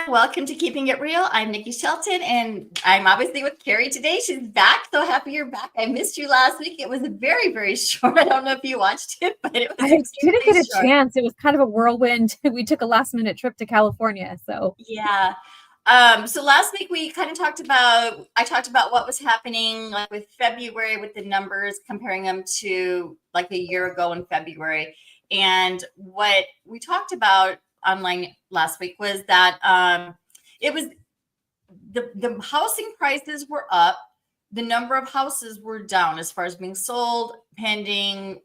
Welcome to Keeping It Real. I'm Nikki Shelton, and I'm obviously with Kerri today. She's back. So happy you're back. I missed you last week. It was very, very short. I don't know if you watched it, but it was I didn't get a short. chance. It was kind of a whirlwind. We took a last minute trip to California. So Yeah. So last week we kind of I talked about what was happening like with February with the numbers, comparing them to like a year ago in February. And what we talked about online last week was that it was the housing prices were up, the number of houses were down as far as being sold, pending,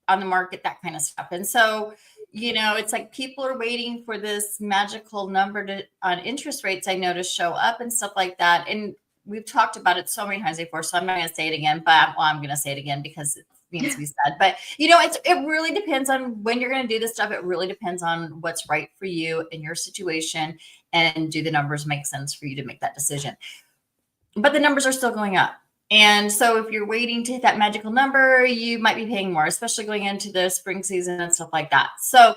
on the market, that kind of stuff. And so, it's like people are waiting for this magical number on interest rates, I know, to show up and stuff like that. And we've talked about it so many times before, so I'm not going to say it again, but I'm going to say it again because it needs to be said. But, it really depends on when you're going to do this stuff. It really depends on what's right for you in your situation, and do the numbers make sense for you to make that decision. But the numbers are still going up. And so if you're waiting to hit that magical number, you might be paying more, especially going into the spring season and stuff like that. So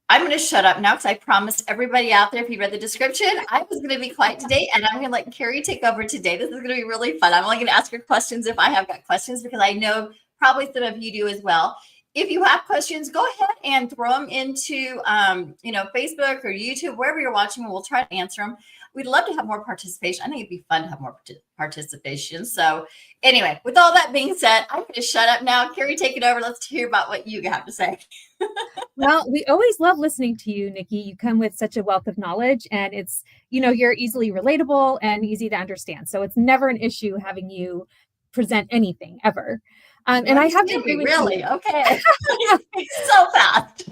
I'm going to shut up now because I promised everybody out there, if you read the description, I was going to be quiet today, and I'm going to let Kerri take over today. This is going to be really fun. I'm only going to ask her questions if I have got questions, because I know probably some of you do as well. If you have questions, go ahead and throw them into, Facebook or YouTube, wherever you're watching, and we'll try to answer them. We'd love to have more participation. I think it'd be fun to have more participation. So anyway, with all that being said, I'm going to shut up now. Kerri, take it over. Let's hear about what you have to say. Well, we always love listening to you, Nikki. You come with such a wealth of knowledge, and it's, you're easily relatable and easy to understand. So it's never an issue having you present anything ever. And I have to agree with really? you. Okay. So fast.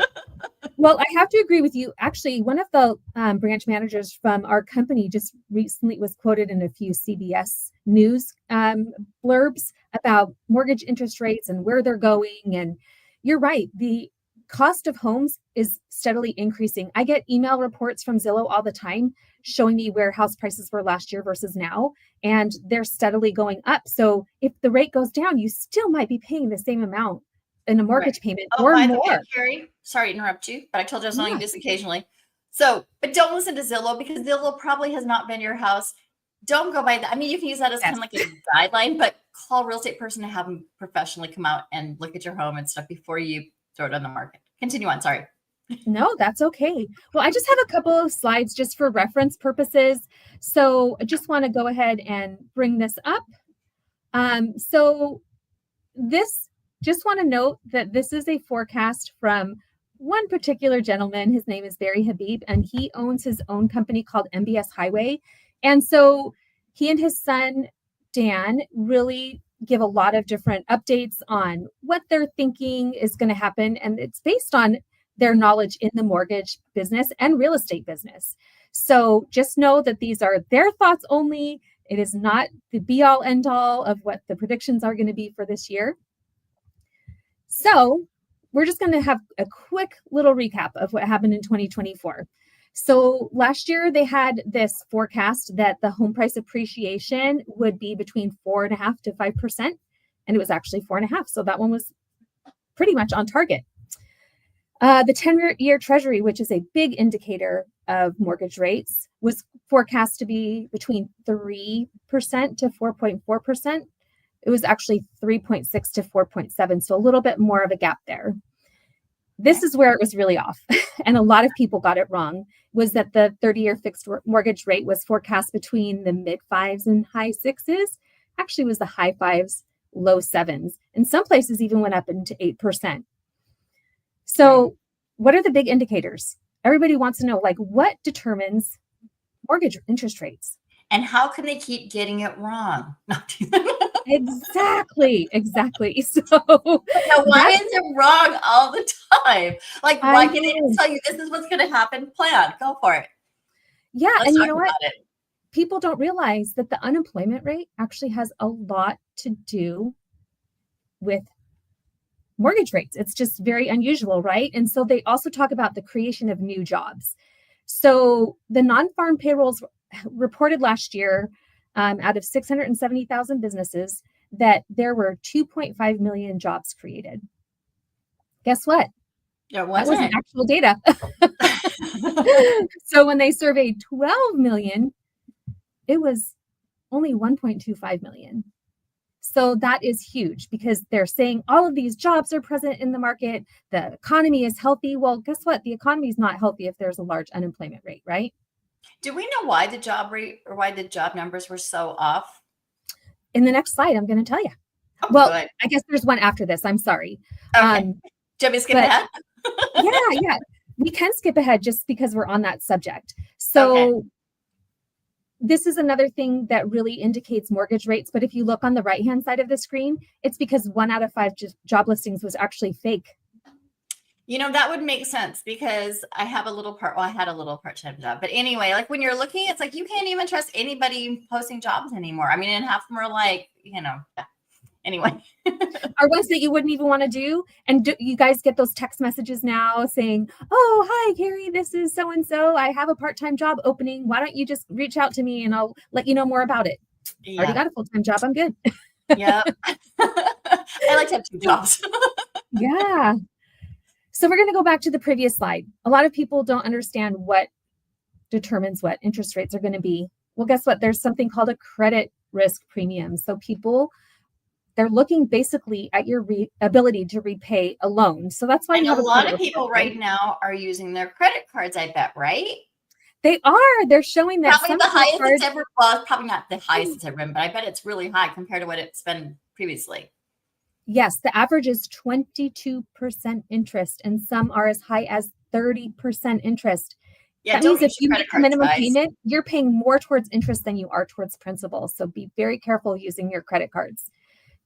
Well, I have to agree with you. Actually, one of the branch managers from our company just recently was quoted in a few CBS News blurbs about mortgage interest rates and where they're going. And you're right. The cost of homes is steadily increasing. I get email reports from Zillow all the time showing me where house prices were last year versus now, and they're steadily going up. So if the rate goes down, you still might be paying the same amount in a mortgage payment or by more. The way, Kerri, sorry to interrupt you, but I told you I was only this occasionally. So, but don't listen to Zillow, because Zillow probably has not been your house. Don't go by that. I mean, you can use that as kind of like a guideline, but call a real estate person to have them professionally come out and look at your home and stuff before you throw it on the market. Continue on. Sorry. No, that's okay. Well, I just have a couple of slides just for reference purposes. So I just want to go ahead and bring this up. So this, just want to note that this is a forecast from one particular gentleman. His name is Barry Habib, and he owns his own company called MBS Highway. And so he and his son, Dan, really give a lot of different updates on what they're thinking is going to happen. And it's based on their knowledge in the mortgage business and real estate business. So just know that these are their thoughts only. It is not the be all end all of what the predictions are going to be for this year. So we're just going to have a quick little recap of what happened in 2024. So last year they had this forecast that the home price appreciation would be between 4.5% to 5%. And it was actually 4.5%. So that one was pretty much on target. The 10-year Treasury, which is a big indicator of mortgage rates, was forecast to be between 3% to 4.4%. It was actually 3.6 to 4.7, so a little bit more of a gap there. This is where it was really off, and a lot of people got it wrong, was that the 30-year fixed mortgage rate was forecast between the mid-5s and high 6s. Actually, it was the high 5s, low 7s, and some places even went up into 8%. So what are the big indicators? Everybody wants to know, like, what determines mortgage interest rates? And how can they keep getting it wrong? Exactly. So why is it wrong all the time? Like, why can't they just tell you this is what's going to happen? Plan. Go for it. Yeah. And you know what? People don't realize that the unemployment rate actually has a lot to do with mortgage rates. It's just very unusual, right? And so they also talk about the creation of new jobs. So the non-farm payrolls reported last year, out of 670,000 businesses, that there were 2.5 million jobs created. Guess what? It That wasn't wasn't. actual data. So when they surveyed 12 million, it was only 1.25 million. So that is huge because they're saying all of these jobs are present in the market. The economy is healthy. Well, guess what? The economy is not healthy if there's a large unemployment rate, right? Do we know why the job rate or why the job numbers were so off? In the next slide, I'm going to tell you. Oh, Well, good. I guess there's one after this. I'm sorry. Okay. Do you want me to skip But ahead? yeah, we can skip ahead just because we're on that subject. Okay. So this is another thing that really indicates mortgage rates. But if you look on the right-hand side of the screen, it's because 1 out of 5 job listings was actually fake. That would make sense because I had a little part-time job. But anyway, like when you're looking, it's like you can't even trust anybody posting jobs anymore. I mean, and half of them are like, yeah. Anyway. Are ones that you wouldn't even want to do. And you guys get those text messages now saying, oh, hi, Kerri, this is so-and-so. I have a part-time job opening. Why don't you just reach out to me and I'll let you know more about it. Already got a full-time job. I'm good. Yeah. I like to have 2 jobs. Yeah. So we're going to go back to the previous slide. A lot of people don't understand what determines what interest rates are going to be. Well, guess what? There's something called a credit risk premium. So they're looking basically at your ability to repay a loan. So that's why And you have a a lot credit of people report, right now are using their credit cards, I bet, right? They are. They're showing that Probably some the credit highest cards, it's ever, well, it's probably not the highest it's ever been, but I bet it's really high compared to what it's been previously. yes, the average is 22% interest, and some are as high as 30% interest. Yeah, That don't means if use your you credit make a cards, minimum guys. payment, you're paying more towards interest than you are towards principal. So be very careful using your credit cards.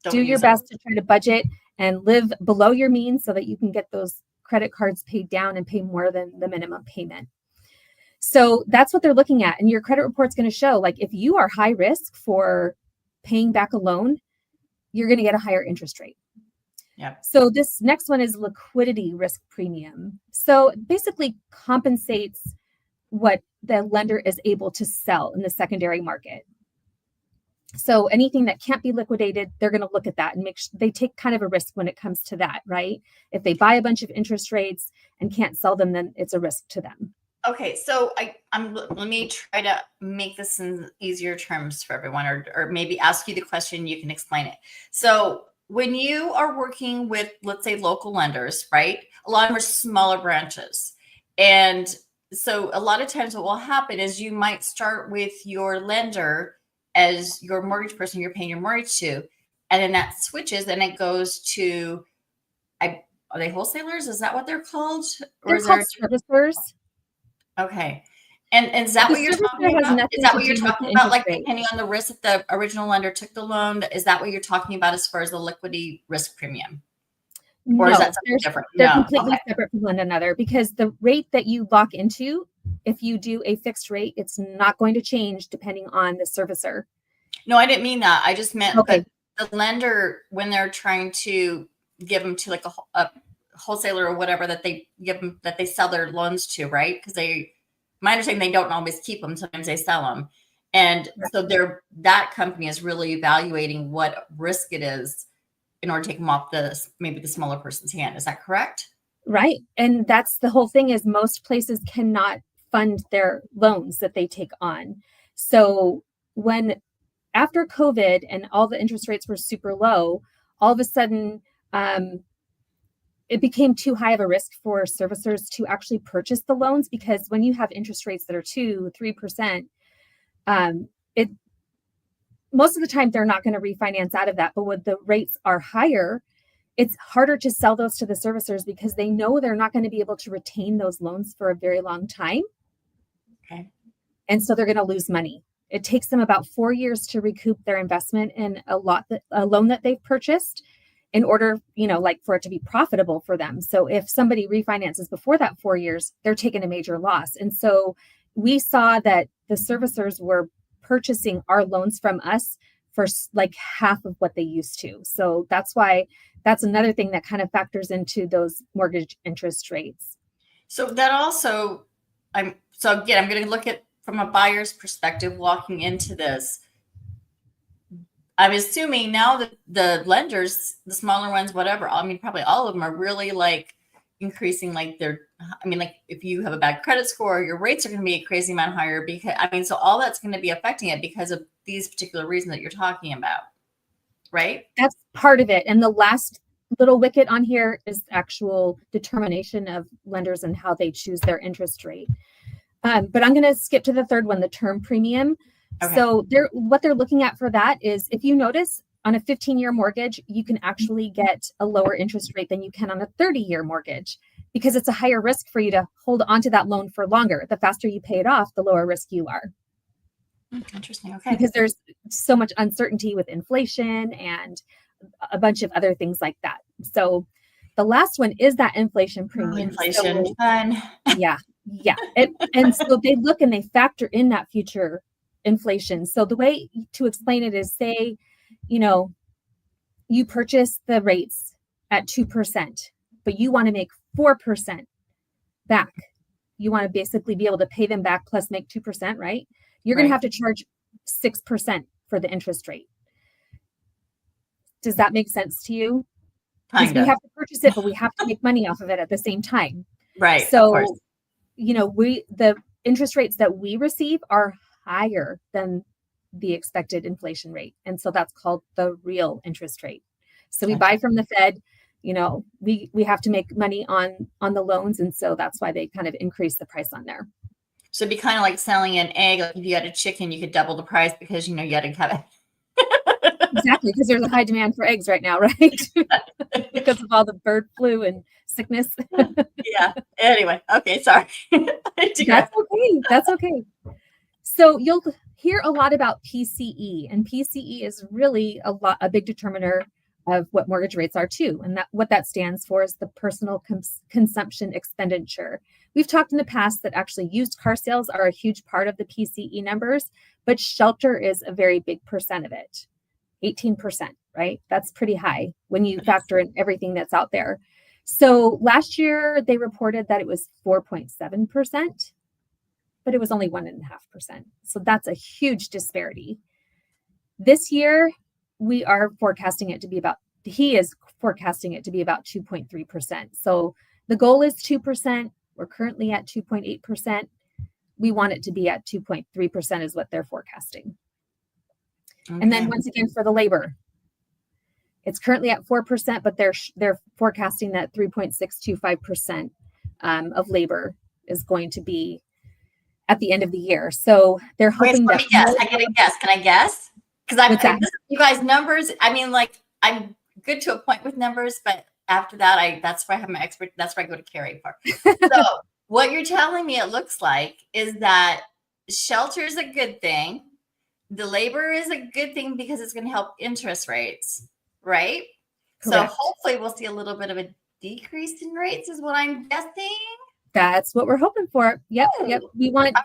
Do Don't your use them. best to try to budget and live below your means so that you can get those credit cards paid down and pay more than the minimum payment. So that's what they're looking at. And your credit report's going to show, like, if you are high risk for paying back a loan, you're going to get a higher interest rate. Yep. So this next one is liquidity risk premium. So it basically compensates what the lender is able to sell in the secondary market. So anything that can't be liquidated, they're going to look at that and make sure they take kind of a risk when it comes to that, right? If they buy a bunch of interest rates and can't sell them, then it's a risk to them. Okay, so let me try to make this in easier terms for everyone, or maybe ask you the question, you can explain it. So when you are working with, let's say, local lenders, right? A lot of them are smaller branches. And so a lot of times what will happen is you might start with your lender as your mortgage person you're paying your mortgage to, and then that switches and it goes to, are they wholesalers? Is that what they're called? Or They're is called there? servicers. Okay. And is that The what you're talking servicer has about? Is nothing that to what you're do with talking the about? interest Like rate. depending on the risk that the original lender took the loan, is that what you're talking about as far as the liquidity risk premium? Or is that No, something different? they're No. completely Okay. separate from one another because the rate that you lock into, if you do a fixed rate, it's not going to change depending on the servicer. No, I didn't mean that. I just meant Okay. that the lender, when they're trying to give them to like a wholesaler or whatever that they give them, that they sell their loans to, right? Because my understanding, they don't always keep them. Sometimes they sell them. And so that company is really evaluating what risk it is in order to take them off maybe the smaller person's hand. Is that correct? Right. And that's the whole thing is most places cannot fund their loans that they take on. So when after COVID and all the interest rates were super low, all of a sudden it became too high of a risk for servicers to actually purchase the loans because when you have interest rates that are 2-3%, it most of the time they're not going to refinance out of that. But when the rates are higher, it's harder to sell those to the servicers because they know they're not going to be able to retain those loans for a very long time. Okay. And so they're going to lose money. It takes them about 4 years to recoup their investment in a loan that they've purchased in order, like for it to be profitable for them. So if somebody refinances before that 4 years, they're taking a major loss. And so we saw that the servicers were purchasing our loans from us for like half of what they used to. So that's another thing that kind of factors into those mortgage interest rates. So that also, I'm going to look at from a buyer's perspective walking into this. I'm assuming now that the lenders, the smaller ones, whatever, I mean, probably all of them are really like increasing like like if you have a bad credit score, your rates are going to be a crazy amount higher because so all that's going to be affecting it because of these particular reasons that you're talking about, right? That's part of it. And the last little wicket on here is actual determination of lenders and how they choose their interest rate. But I'm going to skip to the third one, the term premium. Okay. So what they're looking at for that is, if you notice, on a 15-year mortgage, you can actually get a lower interest rate than you can on a 30-year mortgage, because it's a higher risk for you to hold onto that loan for longer. The faster you pay it off, the lower risk you are. Interesting. Okay. Because there's so much uncertainty with inflation and a bunch of other things like that. So the last one is that inflation premium. Inflation, fun. Yeah. And so they look and they factor in that future inflation. So the way to explain it is, say, you purchase the rates at 2%, but you want to make 4% back. You want to basically be able to pay them back plus make 2%, right? You're going to have to charge 6% for the interest rate. Does that make sense to you? Because we have to purchase it, but we have to make money off of it at the same time. Right. So, the interest rates that we receive are higher than the expected inflation rate. And so that's called the real interest rate. So we buy from the Fed, we have to make money on the loans. And so that's why they kind of increase the price on there. So it'd be kind of like selling an egg. Like if you had a chicken, you could double the price because, you had to have it. Exactly, because there's a high demand for eggs right now, right? Because of all the bird flu and sickness. Yeah. Anyway. Okay. Sorry. That's okay. So you'll hear a lot about PCE, and PCE is really a big determiner of what mortgage rates are too. And what that stands for is the personal consumption expenditure. We've talked in the past that actually used car sales are a huge part of the PCE numbers, but shelter is a very big percent of it. 18%, right? That's pretty high when you factor in everything that's out there. So last year they reported that it was 4.7%, but it was only 1.5%. So that's a huge disparity. This year, he is forecasting it to be about 2.3%. So the goal is 2%. We're currently at 2.8%. We want it to be at 2.3% is what they're forecasting. Okay. And then once again, for the labor, it's currently at 4%, but they're forecasting that 3.625% of labor is going to be at the end of the year. So they're hoping that. I get a guess. Can I guess? Because you guys, numbers. I'm good to a point with numbers, but after that, that's where I have my expert. That's where I go to Kerri for. So what you're telling me, it looks like, is that shelter is a good thing. The labor is a good thing because it's going to help interest rates, right? Correct. So hopefully we'll see a little bit of a decrease in rates, is what I'm guessing. That's what we're hoping for. Yep. We want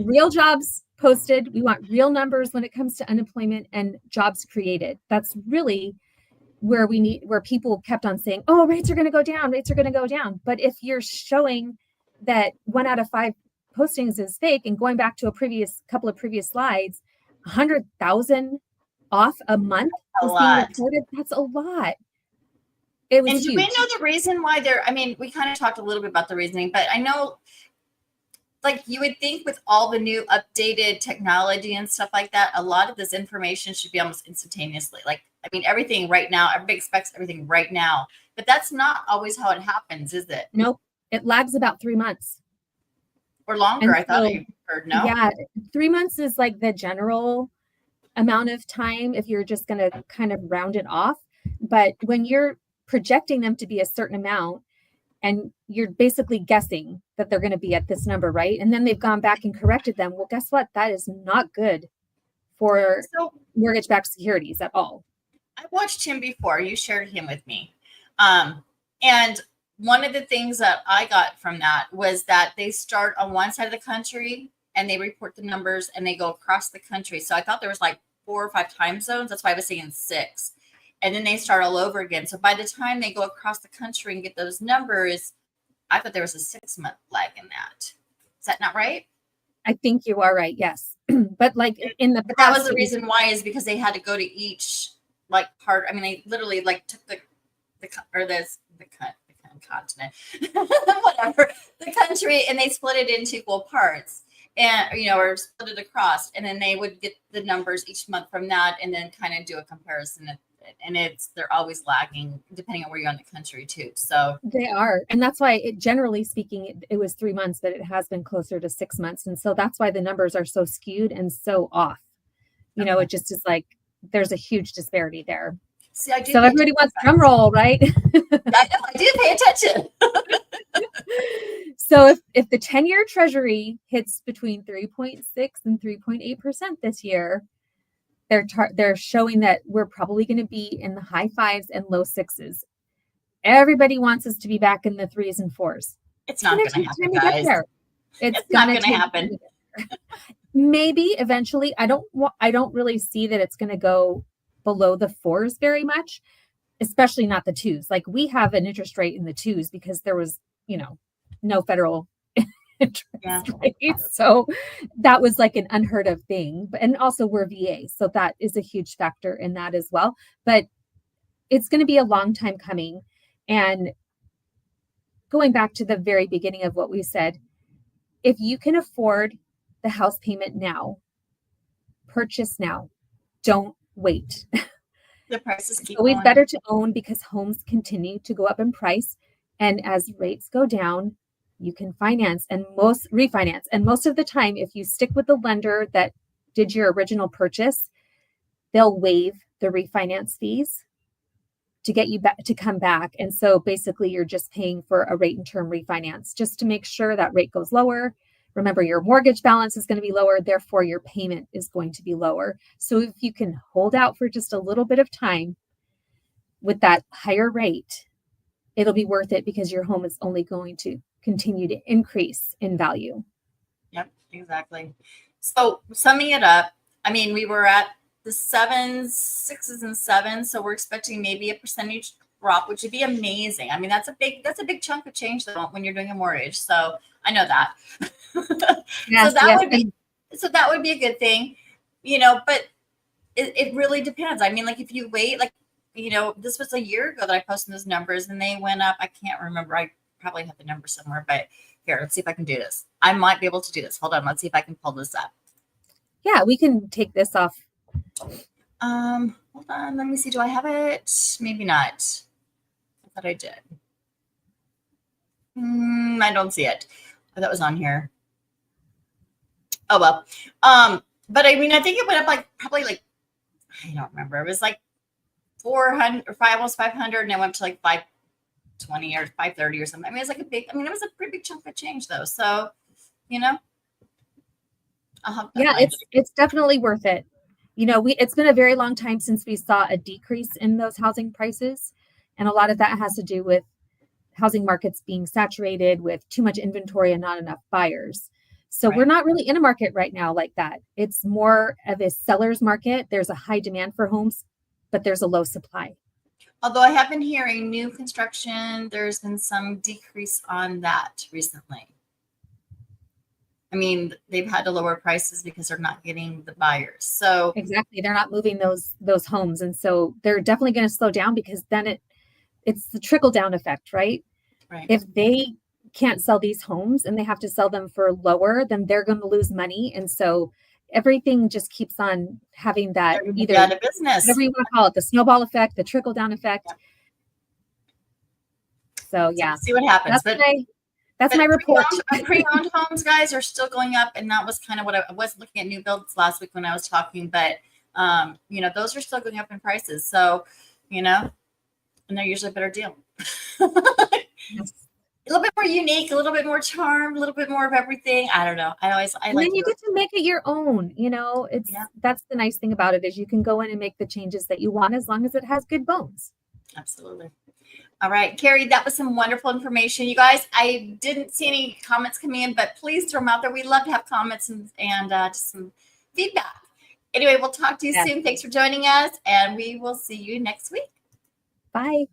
real jobs posted. We want real numbers when it comes to unemployment and jobs created. That's really where people kept on saying, oh, rates are going to go down. Rates are going to go down. But if you're showing that 1 out of 5 postings is fake, and going back to a couple of previous slides, 100,000 off a month is being reported. That's a lot. It was huge. Do we know the reason why we kind of talked a little bit about the reasoning, but I know, like, you would think with all the new updated technology and stuff like that, a lot of this information should be almost instantaneously. Everything right now, everybody expects everything right now, but that's not always how it happens, is it? Nope. It lags about 3 months. Or longer, I thought I heard. No? Yeah, 3 months is like the general amount of time if you're just going to kind of round it off. But when you're projecting them to be a certain amount, and you're basically guessing that they're going to be at this number, right? And then they've gone back and corrected them. Well, guess what? That is not good for mortgage-backed securities at all. I watched him before. You shared him with me. And one of the things that I got from that was that they start on one side of the country and they report the numbers and they go across the country. So I thought there was like 4 or 5 time zones. That's why I was saying 6. And then they start all over again. So by the time they go across the country and get those numbers, I thought there was a 6-month lag in that. Is that not right? I think you are right. Yes. But like in the past, that was the reason why, is because they had to go to each part. They literally took the continent, whatever, the country, and they split it into equal parts and, or split it across. And then they would get the numbers each month from that and then kind of do a comparison. And they're always lagging depending on where you're in the country too. So they are. And that's why generally speaking, it was 3 months, but it has been closer to 6 months. And so that's why the numbers are so skewed and so off. It just is like, there's a huge disparity there. See, I do. So everybody wants drum roll, right? I know, I do pay attention. So if the 10-year treasury hits between 3.6 and 3.8% this year, they're showing that we're probably going to be in the high 5s and low 6s. Everybody wants us to be back in the 3s and 4s. It's not going to happen, guys. It's not going to happen. Maybe eventually. I don't really see that it's going to go below the 4s very much, especially not the 2s. Like we have an interest rate in the 2s because there was, no federal interest rate. So that was like an unheard of thing. And also we're VA. So that is a huge factor in that as well. But it's going to be a long time coming. And going back to the very beginning of what we said, if you can afford the house payment now, purchase now, don't wait. The prices keep always going. Better to own because homes continue to go up in price. And as rates go down, you can refinance. And most of the time, if you stick with the lender that did your original purchase, they'll waive the refinance fees to get you back to come back. And so basically you're just paying for a rate and term refinance just to make sure that rate goes lower. Remember, your mortgage balance is going to be lower, therefore your payment is going to be lower. So if you can hold out for just a little bit of time with that higher rate, it'll be worth it because your home is only going to continue to increase in value. Yep, exactly. So summing it up, I mean, we were at the 7s, 6s, and 7s, so we're expecting maybe a percentage drop, which would be amazing. I mean, that's a big chunk of change though when you're doing a mortgage. So I know that. Yes, so that would be a good thing, but it really depends. I mean, like if you wait, like, this was a year ago that I posted those numbers and they went up. I can't remember. I probably have the number somewhere, but here, let's see if I can do this. I might be able to do this. Hold on. Let's see if I can pull this up. Yeah, we can take this off. Hold on. Let me see. Do I have it? Maybe not. I thought I did. I don't see it. Oh, that was on here. Oh, well. But I mean, I think it went up probably I don't remember. It was like 400 or almost 500 and it went to like 520 or 530 or something. I mean, it was it was a pretty big chunk of change though. So, it's definitely worth it. It's been a very long time since we saw a decrease in those housing prices. And a lot of that has to do with housing markets being saturated with too much inventory and not enough buyers. So We're not really in a market right now like that. It's more of a seller's market. There's a high demand for homes, but there's a low supply. Although I have been hearing new construction, there's been some decrease on that recently. I mean, they've had to lower prices because they're not getting the buyers. So exactly, they're not moving those homes, and so they're definitely going to slow down because then it's the trickle down effect, right? Right. If they can't sell these homes and they have to sell them for lower, then they're going to lose money, and so everything just keeps on having that either out of business, whatever you want to call it, the snowball effect, the trickle down effect. Yeah. So yeah, see what happens. That's my report. Pre-owned homes, guys, are still going up, and that was kind of what I was looking at new builds last week when I was talking. But those are still going up in prices. So, and they're usually a better deal. Yes. A little bit more unique, a little bit more charm, a little bit more of everything. I don't know. And then you get to make it your own. That's the nice thing about it is you can go in and make the changes that you want as long as it has good bones. Absolutely. All right, Kerri, that was some wonderful information. You guys, I didn't see any comments coming in, but please throw them out there. We love to have comments and just some feedback. Anyway, we'll talk to you soon. Thanks for joining us, and we will see you next week. Bye.